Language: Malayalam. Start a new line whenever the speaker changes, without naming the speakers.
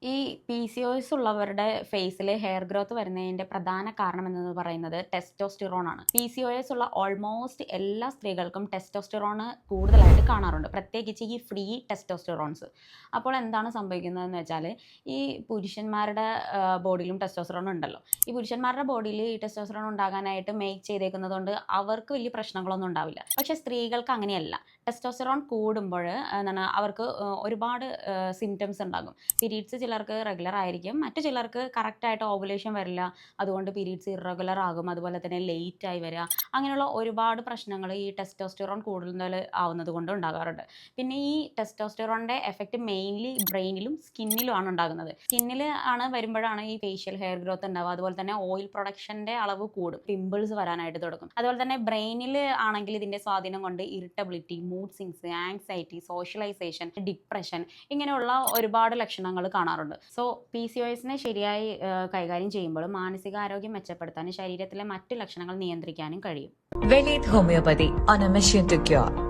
ഈ PCOS ഉള്ളവരുടെ ഫേസിൽ ഹെയർ ഗ്രോത്ത് വരുന്നതിന്റെ പ്രധാന കാരണം എന്ന് പറയുന്നത് ടെസ്റ്റോസ്റ്റിറോൺ ആണ്. PCOS ഉള്ള ഓൾമോസ്റ്റ് എല്ലാ സ്ത്രീകൾക്കും ടെസ്റ്റോസ്റ്റിറോൺ കൂടുതലായിട്ട് കാണാറുണ്ട്, പ്രത്യേകിച്ച് ഈ ഫ്രീ ടെസ്റ്റോസ്റ്റിറോൺസ്. അപ്പോൾ എന്താണ് സംഭവിക്കുന്നതെന്ന് വെച്ചാൽ, ഈ പുരുഷന്മാരുടെ ബോഡിയിലും ടെസ്റ്റോസ്റ്റിറോൺ ഉണ്ടല്ലോ. ഈ പുരുഷന്മാരുടെ ബോഡിയിൽ ഈ ടെസ്റ്റോസ്റ്റിറോൺ ഉണ്ടാകാനായിട്ട് മേക്ക് ചെയ്തേക്കുന്നത് കൊണ്ട് അവർക്ക് വലിയ പ്രശ്നങ്ങളൊന്നും ഉണ്ടാവില്ല. പക്ഷേ സ്ത്രീകൾക്ക് അങ്ങനെയല്ല. ടെസ്റ്റോസ്റ്റിറോൺ കൂടുമ്പോൾ എന്താണ് അവർക്ക് ഒരുപാട് സിംറ്റംസ് ഉണ്ടാകും. പീരീഡ്സ് ചിലർക്ക് റെഗുലർ ആയിരിക്കും, മറ്റു ചിലർക്ക് കറക്റ്റായിട്ട് ഓവുലേഷൻ വരില്ല, അതുകൊണ്ട് പീരീഡ്സ് ഇറഗുലർ ആകും, അതുപോലെ തന്നെ ലേറ്റ് ആയി വരിക. അങ്ങനെയുള്ള ഒരുപാട് പ്രശ്നങ്ങൾ ഈ ടെസ്റ്റോസ്റ്റിറോൺ കൂടുതൽ ആവുന്നത് കൊണ്ട് ഉണ്ടാകാറുണ്ട്. പിന്നെ ഈ ടെസ്റ്റോസ്റ്റിറോണിൻ്റെ എഫക്റ്റ് മെയിൻലി ബ്രെയിനിലും സ്കിന്നിലും ആണ് ഉണ്ടാകുന്നത്. സ്കിന്നിൽ ആണ് വരുമ്പോഴാണ് ഈ ഫേഷ്യൽ ഹെയർ ഗ്രോത്ത് ഉണ്ടാവുക, അതുപോലെ തന്നെ ഓയിൽ പ്രൊഡക്ഷൻ്റെ അളവ് കൂടും, പിമ്പിൾസ് വരാനായിട്ട് തുടങ്ങും. അതുപോലെ തന്നെ ബ്രെയിനിൽ ആണെങ്കിൽ ഇതിൻ്റെ സ്വാധീനം കൊണ്ട് irritability, mood swings, anxiety, socialisation, depression, ഇങ്ങനെയുള്ള ഒരുപാട് ലക്ഷണങ്ങൾ കാണാറുണ്ട്. സോ PCOSനെ ശരിയായി കൈകാര്യം ചെയ്യുമ്പോൾ മാനസികാരോഗ്യം മെച്ചപ്പെടുത്താനും ശരീരത്തിലെ മറ്റു ലക്ഷണങ്ങൾ നിയന്ത്രിക്കാനും കഴിയും.
Veneth Homeopathy on a mission to cure.